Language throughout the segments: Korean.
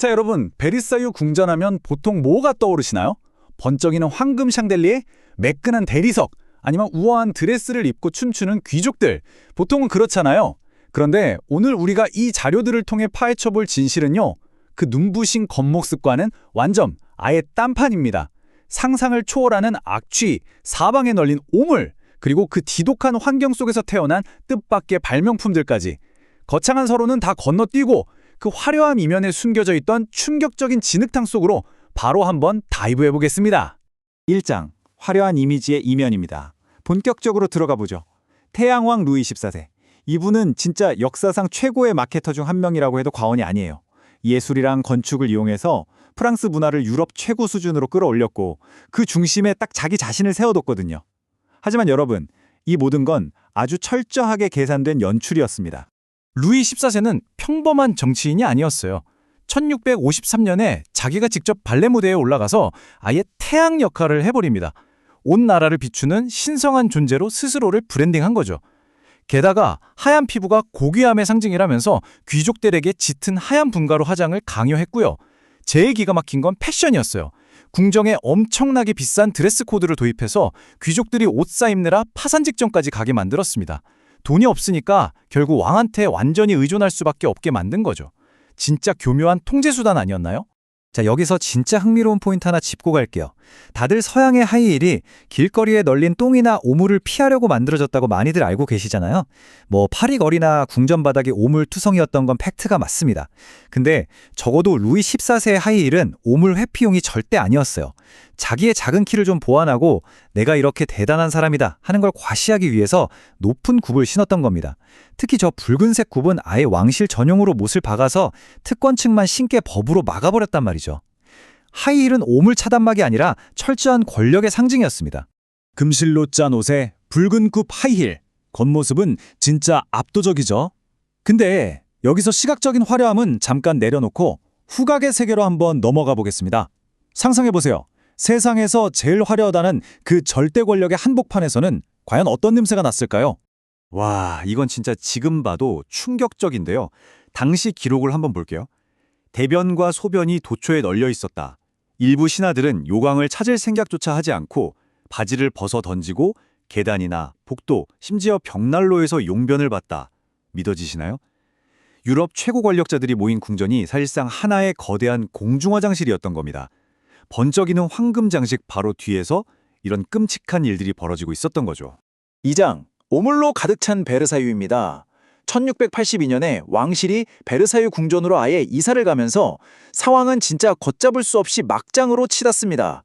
자, 여러분, 베르사유 궁전하면 보통 뭐가 떠오르시나요? 번쩍이는 황금 샹들리에, 매끈한 대리석, 아니면 우아한 드레스를 입고 춤추는 귀족들. 보통은 그렇잖아요. 그런데 오늘 우리가 이 자료들을 통해 파헤쳐볼 진실은요, 그 눈부신 겉모습과는 완전 아예 딴판입니다. 상상을 초월하는 악취, 사방에 널린 오물, 그리고 그 지독한 환경 속에서 태어난 뜻밖의 발명품들까지. 거창한 서로는 다 건너뛰고 그 화려한 이면에 숨겨져 있던 충격적인 진흙탕 속으로 바로 한번 다이브해 보겠습니다. 1장 화려한 이미지의 이면입니다. 본격적으로 들어가 보죠. 태양왕 루이 14세. 이분은 진짜 역사상 최고의 마케터 중 한 명이라고 해도 과언이 아니에요. 예술이랑 건축을 이용해서 프랑스 문화를 유럽 최고 수준으로 끌어올렸고 그 중심에 딱 자기 자신을 세워뒀거든요. 하지만 여러분, 이 모든 건 아주 철저하게 계산된 연출이었습니다. 루이 14세는 평범한 정치인이 아니었어요. 1653년에 자기가 직접 발레 무대에 올라가서 아예 태양 역할을 해버립니다. 온 나라를 비추는 신성한 존재로 스스로를 브랜딩한 거죠. 게다가 하얀 피부가 고귀함의 상징이라면서 귀족들에게 짙은 하얀 분가로 화장을 강요했고요. 제일 기가 막힌 건 패션이었어요. 궁정에 엄청나게 비싼 드레스 코드를 도입해서 귀족들이 옷 사입느라 파산 직전까지 가게 만들었습니다. 돈이 없으니까 결국 왕한테 완전히 의존할 수밖에 없게 만든 거죠. 진짜 교묘한 통제 수단 아니었나요? 자, 여기서 진짜 흥미로운 포인트 하나 짚고 갈게요. 다들 서양의 하이힐이 길거리에 널린 똥이나 오물을 피하려고 만들어졌다고 많이들 알고 계시잖아요. 파리 거리나 궁전 바닥이 오물 투성이었던 건 팩트가 맞습니다. 근데 적어도 루이 14세의 하이힐은 오물 회피용이 절대 아니었어요. 자기의 작은 키를 좀 보완하고 내가 이렇게 대단한 사람이다 하는 걸 과시하기 위해서 높은 굽을 신었던 겁니다. 특히 저 붉은색 굽은 아예 왕실 전용으로 못을 박아서 특권층만 신게 법으로 막아버렸단 말이죠. 하이힐은 오물 차단막이 아니라 철저한 권력의 상징이었습니다. 금실로 짠 옷에 붉은 굽 하이힐. 겉모습은 진짜 압도적이죠. 근데 여기서 시각적인 화려함은 잠깐 내려놓고 후각의 세계로 한번 넘어가 보겠습니다. 상상해보세요. 세상에서 제일 화려하다는 그 절대 권력의 한복판에서는 과연 어떤 냄새가 났을까요? 와, 이건 진짜 지금 봐도 충격적인데요. 당시 기록을 한번 볼게요. 대변과 소변이 도초에 널려 있었다. 일부 신하들은 요강을 찾을 생각조차 하지 않고 바지를 벗어 던지고 계단이나 복도, 심지어 벽난로에서 용변을 봤다. 믿어지시나요? 유럽 최고 권력자들이 모인 궁전이 사실상 하나의 거대한 공중화장실이었던 겁니다. 번쩍이는 황금 장식 바로 뒤에서 이런 끔찍한 일들이 벌어지고 있었던 거죠. 2장 오물로 가득 찬 베르사유입니다. 1682년에 왕실이 베르사유 궁전으로 아예 이사를 가면서 상황은 진짜 걷잡을 수 없이 막장으로 치닫습니다.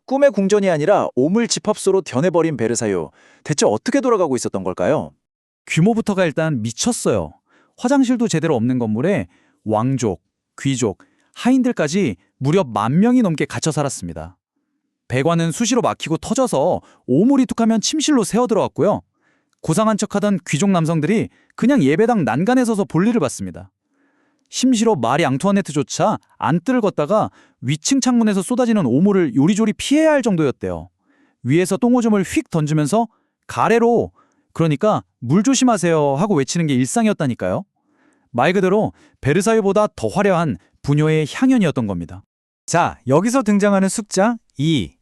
꿈의 궁전이 아니라 오물 집합소로 변해버린 베르사유. 대체 어떻게 돌아가고 있었던 걸까요? 규모부터가 일단 미쳤어요. 화장실도 제대로 없는 건물에 왕족, 귀족, 하인들까지 무려 10,000명이 넘게 갇혀 살았습니다. 배관은 수시로 막히고 터져서 오물이 툭하면 침실로 새어들어왔고요. 고상한 척하던 귀족 남성들이 그냥 예배당 난간에 서서 볼일을 봤습니다. 심시로 마리 앙투아네트조차 안뜰을 걷다가 위층 창문에서 쏟아지는 오물을 요리조리 피해야 할 정도였대요. 위에서 똥오줌을 휙 던지면서 가래로, 그러니까 물 조심하세요 하고 외치는 게 일상이었다니까요. 말 그대로 베르사유보다 더 화려한 부녀의 향연이었던 겁니다. 자, 여기서 등장하는 숫자 2.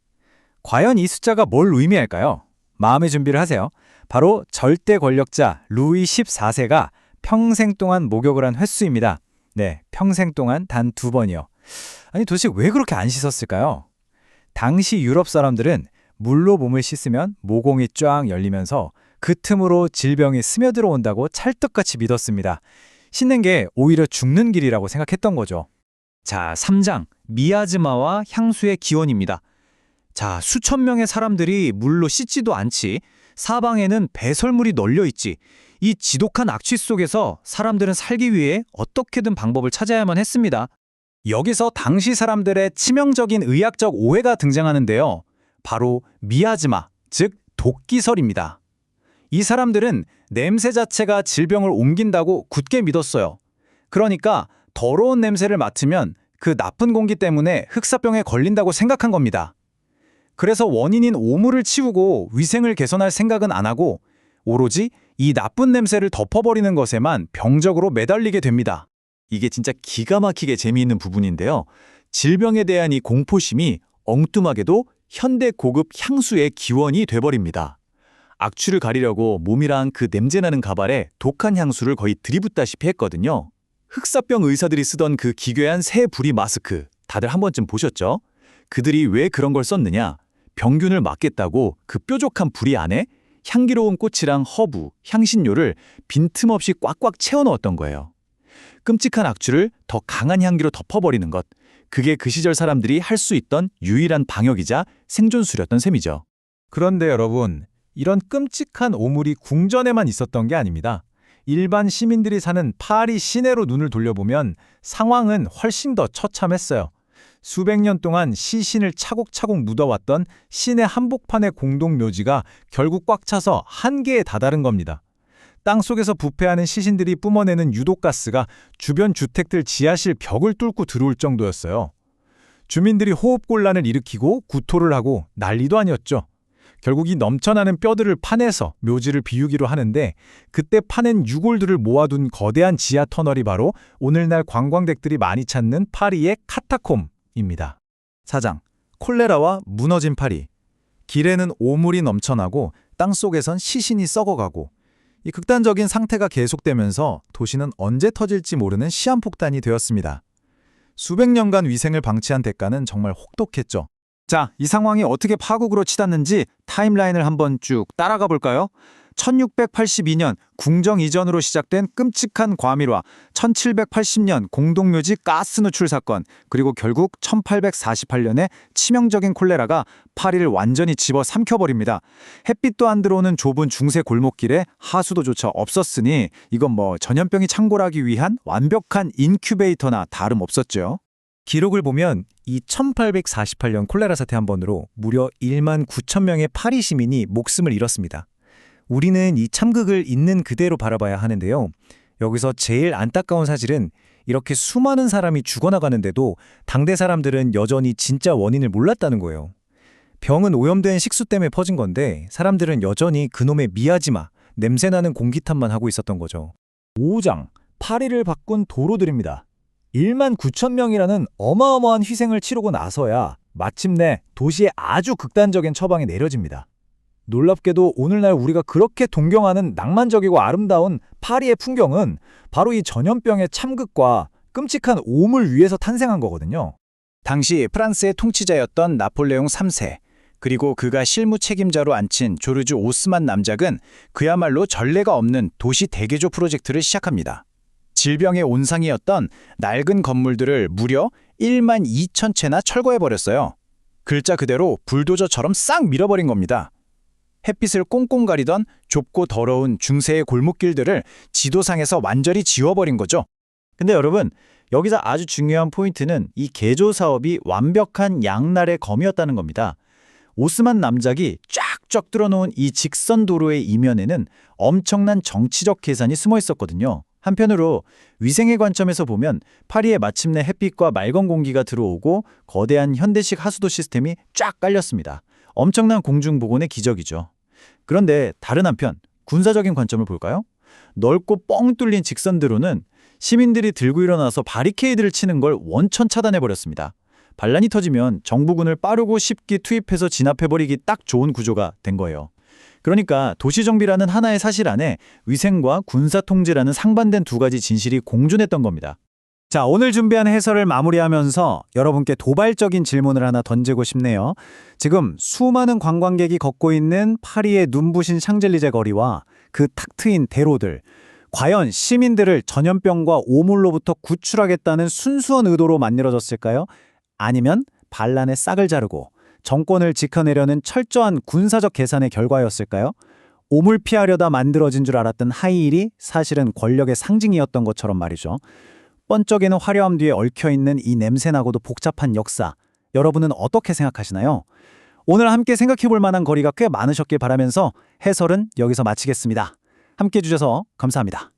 과연 이 숫자가 뭘 의미할까요? 마음의 준비를 하세요. 바로 절대 권력자 루이 14세가 평생 동안 목욕을 한 횟수입니다. 네, 평생 동안 단 2번이요. 아니, 도대체 왜 그렇게 안 씻었을까요? 당시 유럽 사람들은 물로 몸을 씻으면 모공이 쫙 열리면서 그 틈으로 질병이 스며들어온다고 찰떡같이 믿었습니다. 씻는 게 오히려 죽는 길이라고 생각했던 거죠. 자, 3장 미아즈마와 향수의 기원입니다. 자, 수천 명의 사람들이 물로 씻지도 않지, 사방에는 배설물이 널려있지. 이 지독한 악취 속에서 사람들은 살기 위해 어떻게든 방법을 찾아야만 했습니다. 여기서 당시 사람들의 치명적인 의학적 오해가 등장하는데요. 바로 미아즈마, 즉 독기설입니다. 이 사람들은 냄새 자체가 질병을 옮긴다고 굳게 믿었어요. 그러니까 더러운 냄새를 맡으면 그 나쁜 공기 때문에 흑사병에 걸린다고 생각한 겁니다. 그래서 원인인 오물을 치우고 위생을 개선할 생각은 안 하고 오로지 이 나쁜 냄새를 덮어버리는 것에만 병적으로 매달리게 됩니다. 이게 진짜 기가 막히게 재미있는 부분인데요. 질병에 대한 이 공포심이 엉뚱하게도 현대 고급 향수의 기원이 돼버립니다. 악취를 가리려고 몸이랑 그 냄새나는 가발에 독한 향수를 거의 들이붓다시피 했거든요. 흑사병 의사들이 쓰던 그 기괴한 새 부리 마스크, 다들 한 번쯤 보셨죠? 그들이 왜 그런 걸 썼느냐? 병균을 막겠다고 그 뾰족한 부리 안에 향기로운 꽃이랑 허브, 향신료를 빈틈없이 꽉꽉 채워 넣었던 거예요. 끔찍한 악취를 더 강한 향기로 덮어버리는 것, 그게 그 시절 사람들이 할 수 있던 유일한 방역이자 생존수였던 셈이죠. 그런데 여러분, 이런 끔찍한 오물이 궁전에만 있었던 게 아닙니다. 일반 시민들이 사는 파리 시내로 눈을 돌려보면 상황은 훨씬 더 처참했어요. 수백 년 동안 시신을 차곡차곡 묻어왔던 시내 한복판의 공동묘지가 결국 꽉 차서 한계에 다다른 겁니다. 땅속에서 부패하는 시신들이 뿜어내는 유독가스가 주변 주택들 지하실 벽을 뚫고 들어올 정도였어요. 주민들이 호흡곤란을 일으키고 구토를 하고 난리도 아니었죠. 결국 이 넘쳐나는 뼈들을 파내서 묘지를 비우기로 하는데 그때 파낸 유골들을 모아둔 거대한 지하 터널이 바로 오늘날 관광객들이 많이 찾는 파리의 카타콤입니다. 사장, 콜레라와 무너진 파리. 길에는 오물이 넘쳐나고 땅속에선 시신이 썩어가고 이 극단적인 상태가 계속되면서 도시는 언제 터질지 모르는 시한폭탄이 되었습니다. 수백 년간 위생을 방치한 대가는 정말 혹독했죠. 자, 이 상황이 어떻게 파국으로 치닫는지 타임라인을 한번 쭉 따라가 볼까요? 1682년 궁정 이전으로 시작된 끔찍한 과밀화, 1780년 공동묘지 가스 누출 사건, 그리고 결국 1848년에 치명적인 콜레라가 파리를 완전히 집어삼켜버립니다. 햇빛도 안 들어오는 좁은 중세 골목길에 하수도조차 없었으니 이건 뭐 전염병이 창궐하기 위한 완벽한 인큐베이터나 다름없었죠. 기록을 보면 이 1848년 콜레라 사태 한 번으로 무려 1만 9천 명의 파리 시민이 목숨을 잃었습니다. 우리는 이 참극을 있는 그대로 바라봐야 하는데요. 여기서 제일 안타까운 사실은 이렇게 수많은 사람이 죽어나가는데도 당대 사람들은 여전히 진짜 원인을 몰랐다는 거예요. 병은 오염된 식수 때문에 퍼진 건데 사람들은 여전히 그놈의 미아지마, 냄새나는 공기탄만 하고 있었던 거죠. 5장, 파리를 바꾼 도로들입니다. 1만 9천 명이라는 어마어마한 희생을 치르고 나서야 마침내 도시에 아주 극단적인 처방이 내려집니다. 놀랍게도 오늘날 우리가 그렇게 동경하는 낭만적이고 아름다운 파리의 풍경은 바로 이 전염병의 참극과 끔찍한 오물 위에서 탄생한 거거든요. 당시 프랑스의 통치자였던 나폴레옹 3세, 그리고 그가 실무 책임자로 앉힌 조르주 오스만 남작은 그야말로 전례가 없는 도시 대개조 프로젝트를 시작합니다. 질병의 온상이었던 낡은 건물들을 무려 1만 2천 채나 철거해버렸어요. 글자 그대로 불도저처럼 싹 밀어버린 겁니다. 햇빛을 꽁꽁 가리던 좁고 더러운 중세의 골목길들을 지도상에서 완전히 지워버린 거죠. 근데 여러분, 여기서 아주 중요한 포인트는 이 개조 사업이 완벽한 양날의 검이었다는 겁니다. 오스만 남작이 쫙쫙 뚫어놓은 이 직선 도로의 이면에는 엄청난 정치적 계산이 숨어 있었거든요. 한편으로 위생의 관점에서 보면 파리에 마침내 햇빛과 맑은 공기가 들어오고 거대한 현대식 하수도 시스템이 쫙 깔렸습니다. 엄청난 공중보건의 기적이죠. 그런데 다른 한편 군사적인 관점을 볼까요? 넓고 뻥 뚫린 직선도로는 시민들이 들고 일어나서 바리케이드를 치는 걸 원천 차단해버렸습니다. 반란이 터지면 정부군을 빠르고 쉽게 투입해서 진압해버리기 딱 좋은 구조가 된 거예요. 그러니까 도시정비라는 하나의 사실 안에 위생과 군사통제라는 상반된 두 가지 진실이 공존했던 겁니다. 자, 오늘 준비한 해설을 마무리하면서 여러분께 도발적인 질문을 하나 던지고 싶네요. 지금 수많은 관광객이 걷고 있는 파리의 눈부신 샹젤리제 거리와 그 탁 트인 대로들, 과연 시민들을 전염병과 오물로부터 구출하겠다는 순수한 의도로 만들어졌을까요? 아니면 반란의 싹을 자르고 정권을 지켜내려는 철저한 군사적 계산의 결과였을까요? 오물 피하려다 만들어진 줄 알았던 하이힐이 사실은 권력의 상징이었던 것처럼 말이죠. 번쩍이는 화려함 뒤에 얽혀있는 이 냄새나고도 복잡한 역사, 여러분은 어떻게 생각하시나요? 오늘 함께 생각해볼 만한 거리가 꽤 많으셨길 바라면서 해설은 여기서 마치겠습니다. 함께 해주셔서 감사합니다.